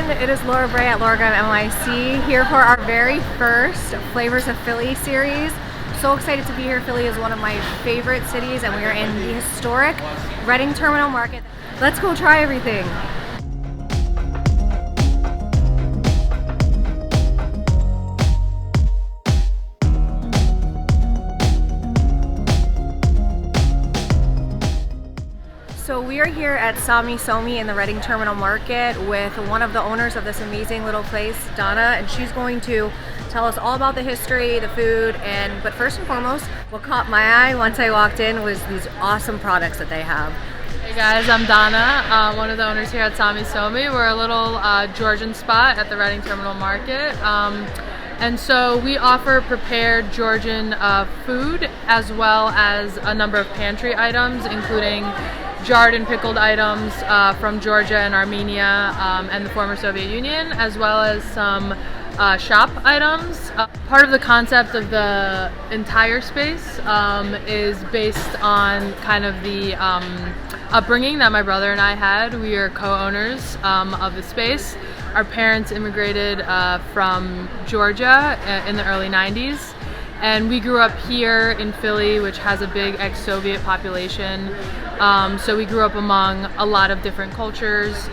everyone, it is Laura Bray at Laura NYC here for our very first Flavors of Philly series. So excited to be here. Philly is one of my favorite cities and we are in the historic Reading Terminal Market. Let's go try everything. So we are here at Saami Somi in the Reading Terminal Market with one of the owners of this amazing little place, Donna, and she's going to tell us all about the history, the food, but first and foremost, what caught my eye once I walked in was these awesome products that they have. Hey guys, I'm Donna, one of the owners here at Saami Somi. We're a little Georgian spot at the Reading Terminal Market. And so we offer prepared Georgian food as well as a number of pantry items, including jarred and pickled items from Georgia and Armenia and the former Soviet Union, as well as some shop items. Part of the concept of the entire space is based on kind of the upbringing that my brother and I had. We are co-owners of the space. Our parents immigrated from Georgia in the early 90s. And we grew up here in Philly, which has a big ex-Soviet population. So we grew up among a lot of different cultures,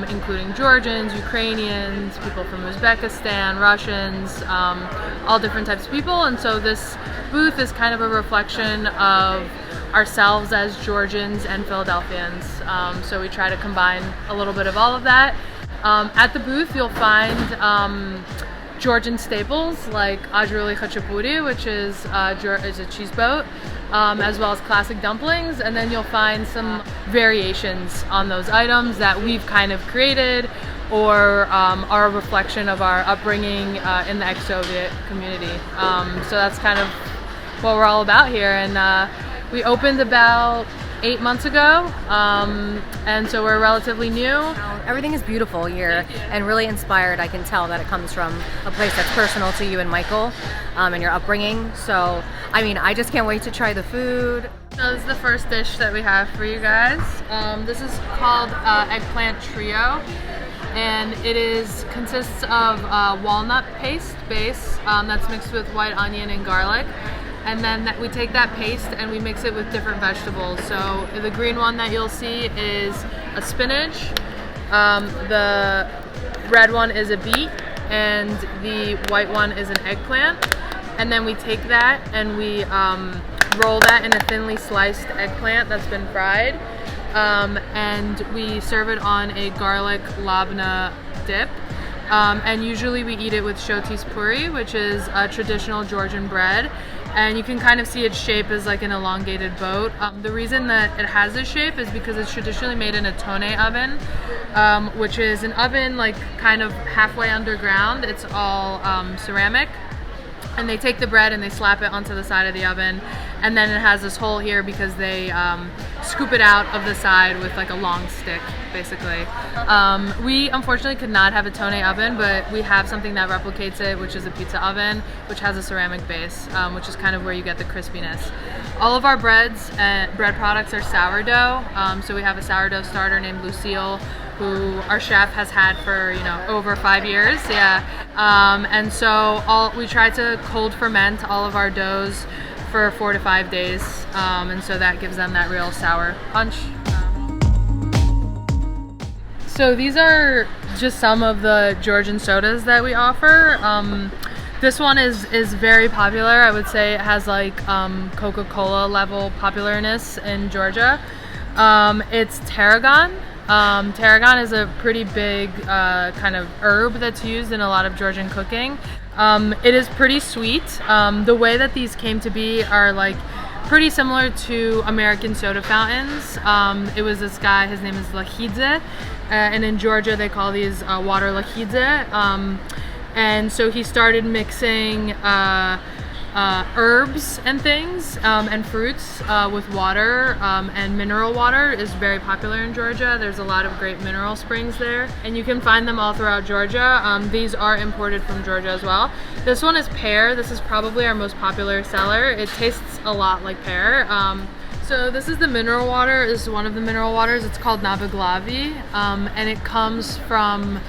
including Georgians, Ukrainians, people from Uzbekistan, Russians, all different types of people. And so this booth is kind of a reflection of ourselves as Georgians and Philadelphians. So we try to combine a little bit of all of that. At the booth, you'll find Georgian staples like Khachapuri, which is a cheese boat, as well as classic dumplings, and then you'll find some variations on those items that we've kind of created or are a reflection of our upbringing in the ex-Soviet community. So that's kind of what we're all about here, and we opened about 8 months ago, and so we're relatively new. Everything is beautiful here and really inspired. I can tell that it comes from a place that's personal to you and Michael and your upbringing. So, I mean, I just can't wait to try the food. So this is the first dish that we have for you guys. This is called Eggplant Trio, and it consists of walnut paste base that's mixed with white onion and garlic. And then we take that paste and we mix it with different vegetables. So the green one that you'll see is a spinach, the red one is a beet, and the white one is an eggplant. And then we take that and we roll that in a thinly sliced eggplant that's been fried. And we serve it on a garlic labna dip. And usually we eat it with Khachapuri, which is a traditional Georgian bread. And you can kind of see its shape as like an elongated boat. The reason that it has this shape is because it's traditionally made in a tone oven, which is an oven like kind of halfway underground. It's all ceramic. And they take the bread and they slap it onto the side of the oven, and then it has this hole here because they scoop it out of the side with like a long stick, basically. We unfortunately could not have a tone oven, but we have something that replicates it, which is a pizza oven, which has a ceramic base, which is kind of where you get the crispiness. All of our breads and bread products are sourdough, so we have a sourdough starter named Lucille, who our chef has had for over 5 years. And so we try to cold ferment all of our doughs for 4 to 5 days, and so that gives them that real sour punch. So these are just some of the Georgian sodas that we offer. This one is very popular. I would say it has like Coca-Cola level popularness in Georgia. It's tarragon. Tarragon is a pretty big kind of herb that's used in a lot of Georgian cooking. It is pretty sweet. The way that these came to be are like pretty similar to American soda fountains. It was this guy, his name is Lakhidze, and in Georgia they call these water Lakhidze. And so he started mixing herbs and things and fruits with water, and mineral water is very popular in Georgia. There's a lot of great mineral springs there, and you can find them all throughout Georgia. These are imported from Georgia as well. This one is pear. This is probably our most popular seller. It tastes a lot like pear. So this is the mineral water. This is one of the mineral waters. It's called Nabaglavi, and it comes from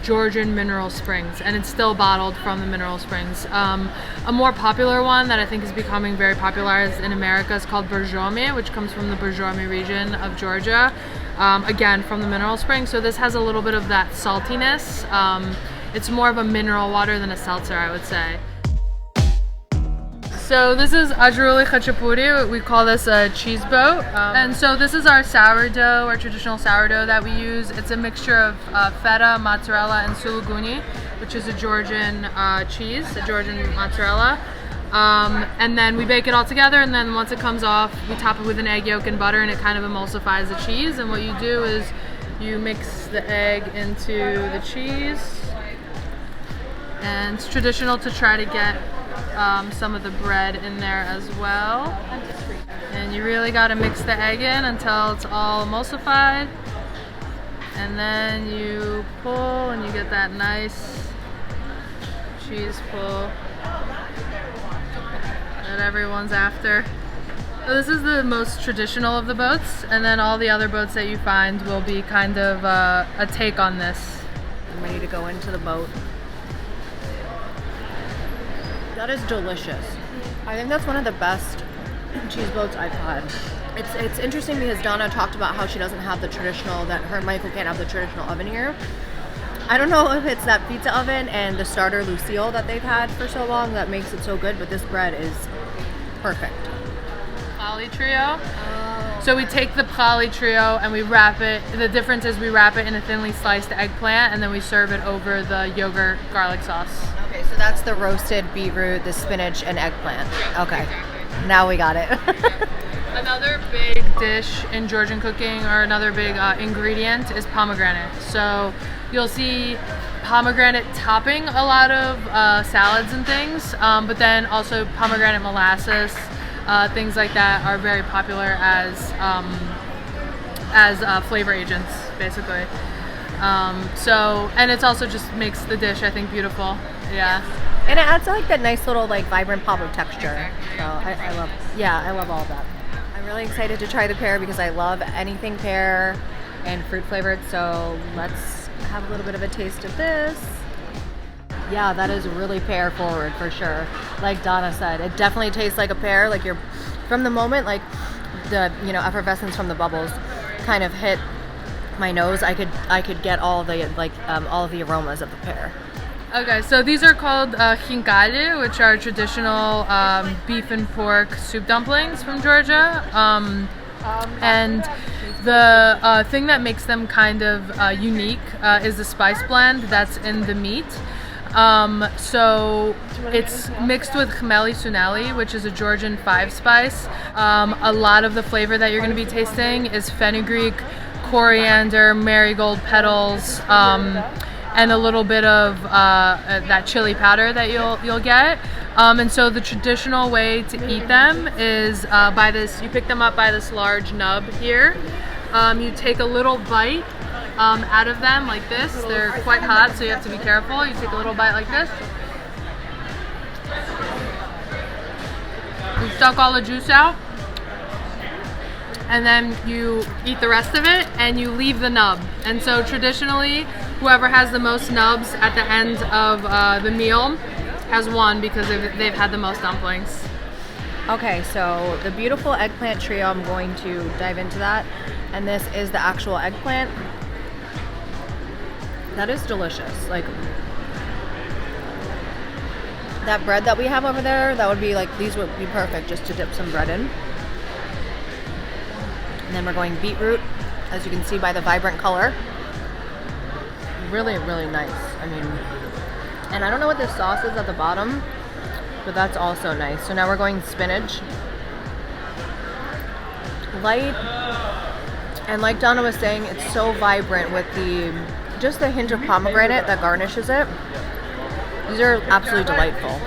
Georgian mineral springs, and it's still bottled from the mineral springs. A more popular one that I think is becoming very popularized in America is called Borjomi, which comes from the Borjomi region of Georgia, again from the mineral spring. So this has a little bit of that saltiness. It's more of a mineral water than a seltzer, I would say. So this is Ajruli Khachapuri. We call this a cheese boat. And so this is our sourdough, our traditional sourdough that we use. It's a mixture of feta, mozzarella, and suluguni, which is a Georgian cheese, a Georgian mozzarella. And then we bake it all together, and then once it comes off, we top it with an egg yolk and butter, and it kind of emulsifies the cheese. And what you do is you mix the egg into the cheese. And it's traditional to try to get some of the bread in there as well. And you really got to mix the egg in until it's all emulsified. And then you pull and you get that nice cheese pull that everyone's after. So this is the most traditional of the boats, and then all the other boats that you find will be kind of a take on this. I'm ready to go into the boat. That is delicious. I think that's one of the best cheese boats I've had. It's interesting because Donna talked about how she doesn't have the traditional, that her and Michael can't have the traditional oven here. I don't know if it's that pizza oven and the starter Lucille that they've had for so long that makes it so good, but this bread is perfect. Pali trio. So we take the pali trio and we wrap it. The difference is we wrap it in a thinly sliced eggplant, and then we serve it over the yogurt garlic sauce. Okay, so that's the roasted beetroot, the spinach, and eggplant. Okay, now we got it. Another big dish in Georgian cooking, or another big ingredient, is pomegranate. So you'll see pomegranate topping a lot of salads and things, but then also pomegranate molasses, things like that are very popular as flavor agents, basically. And it's also just makes the dish, I think, beautiful. Yeah. And it adds like that nice little like vibrant pop of texture. So I love all of that. I'm really excited to try the pear because I love anything pear and fruit flavored. So let's have a little bit of a taste of this. Yeah, that is really pear forward for sure. Like Donna said, it definitely tastes like a pear. Like you're, from the moment like the effervescence from the bubbles kind of hit my nose, I could get all of the aromas of the pear. Okay, so these are called Khinkali, which are traditional beef and pork soup dumplings from Georgia. And the thing that makes them kind of unique is the spice blend that's in the meat. So it's mixed with Khinkali sunali, which is a Georgian 5-spice. A lot of the flavor that you're going to be tasting is fenugreek, coriander, marigold petals, and a little bit of that chili powder that you'll get. And so the traditional way to eat them is by this. You pick them up by this large nub here. You take a little bite out of them like this. They're quite hot, so you have to be careful. You take a little bite like this. You suck all the juice out, and then you eat the rest of it, and you leave the nub. And so traditionally, whoever has the most nubs at the end of the meal has won because they've had the most dumplings. Okay, so the beautiful eggplant trio, I'm going to dive into that. And this is the actual eggplant. That is delicious. Like, that bread that we have over there, that would be like, these would be perfect just to dip some bread in. And then we're going beetroot, as you can see by the vibrant color. Really, really nice. I mean, and I don't know what this sauce is at the bottom, but that's also nice. So now we're going spinach. Light, and like Donna was saying, it's so vibrant with just the hint of pomegranate that garnishes it. These are absolutely delightful.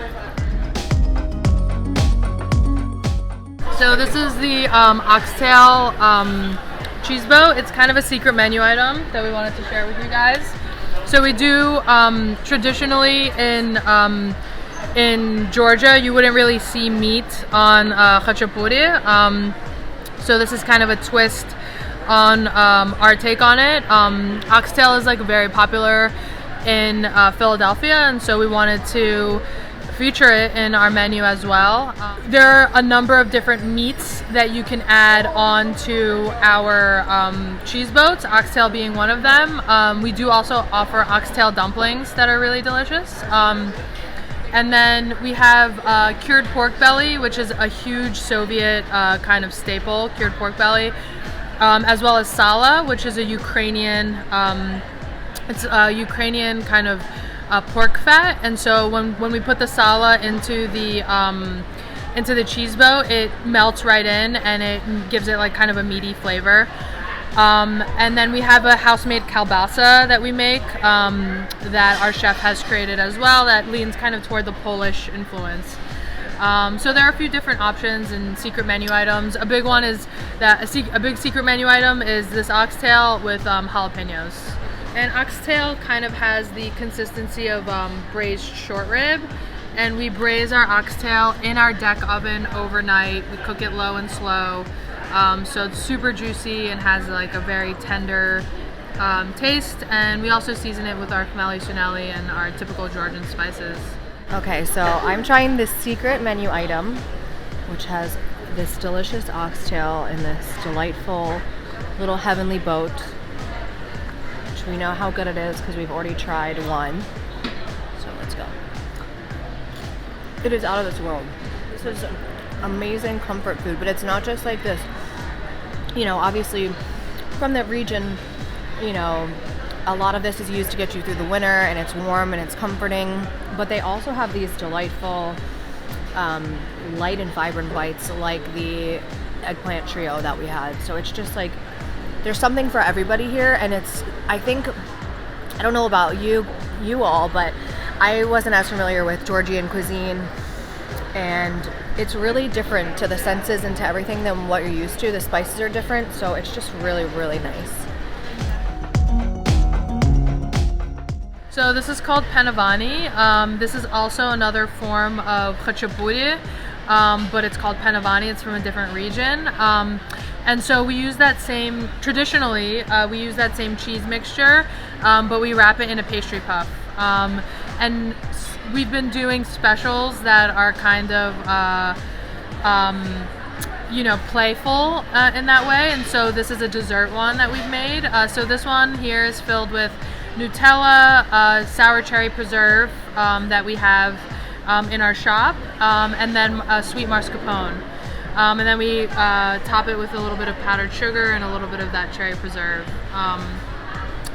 So this is the oxtail cheese boat. It's kind of a secret menu item that we wanted to share with you guys. So we do traditionally in Georgia, you wouldn't really see meat on Khachapuri. So this is kind of a twist on our take on it. Oxtail is like very popular in Philadelphia, and so we wanted to feature it in our menu as well. There are a number of different meats that you can add on to our cheese boats, oxtail being one of them. We do also offer oxtail dumplings that are really delicious. And then we have cured pork belly, which is a huge Soviet kind of staple, cured pork belly, as well as sala, which is a Ukrainian, it's a Ukrainian kind of pork fat. And so when we put the sala into the cheese boat, it melts right in and it gives it like kind of a meaty flavor. And then we have a house-made kielbasa that we make that our chef has created as well, that leans kind of toward the Polish influence. So there are a few different options and secret menu items. A big one is that a big secret menu item is this oxtail with jalapenos. And oxtail kind of has the consistency of braised short rib, and we braise our oxtail in our deck oven overnight. We cook it low and slow, so it's super juicy and has like a very tender taste. And we also season it with our Khinkali suneli and our typical Georgian spices. Okay, so I'm trying this secret menu item, which has this delicious oxtail in this delightful little heavenly boat. We know how good it is because we've already tried one. So let's go. It is out of this world. This is amazing comfort food, but it's not just like this. You know, obviously from the region, you know, a lot of this is used to get you through the winter, and it's warm and it's comforting, but they also have these delightful light and vibrant bites like the eggplant trio that we had. So it's just like, there's something for everybody here, and I don't know about you all, but I wasn't as familiar with Georgian cuisine, and it's really different to the senses and to everything than what you're used to. The spices are different, so it's just really, really nice. So this is called panavani. This is also another form of khachapuri, but it's called panavani. It's from a different region. And so we use that same, traditionally, we use that same cheese mixture, but we wrap it in a pastry puff. And we've been doing specials that are kind of, you know, playful in that way. And so this is a dessert one that we've made. So this one here is filled with Nutella, sour cherry preserve that we have in our shop, and then sweet mascarpone. And then we top it with a little bit of powdered sugar and a little bit of that cherry preserve.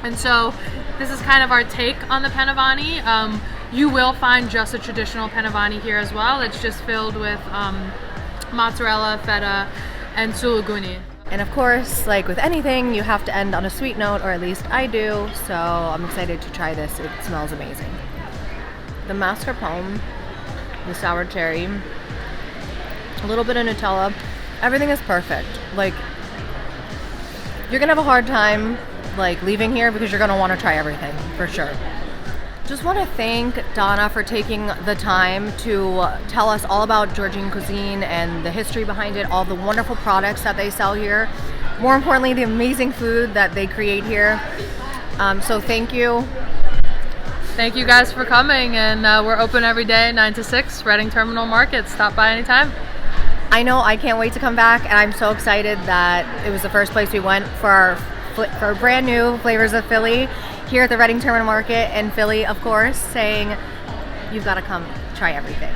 And so this is kind of our take on the panavani. You will find just a traditional panavani here as well. It's just filled with mozzarella, feta, and suluguni. And of course, like with anything, you have to end on a sweet note, or at least I do, so I'm excited to try this. It smells amazing. The mascarpone, the sour cherry, a little bit of Nutella, everything is perfect. Like, you're gonna have a hard time like leaving here because you're gonna want to try everything for sure. Just want to thank Donna for taking the time to tell us all about Georgian cuisine and the history behind it, all the wonderful products that they sell here, more importantly the amazing food that they create here. So thank you. Thank you guys for coming, and we're open every day 9 to 6, Reading Terminal Market. Stop by anytime. I know, I can't wait to come back, and I'm so excited that it was the first place we went for our brand new Flavors of Philly here at the Reading Terminal Market in Philly, of course, saying you've got to come try everything.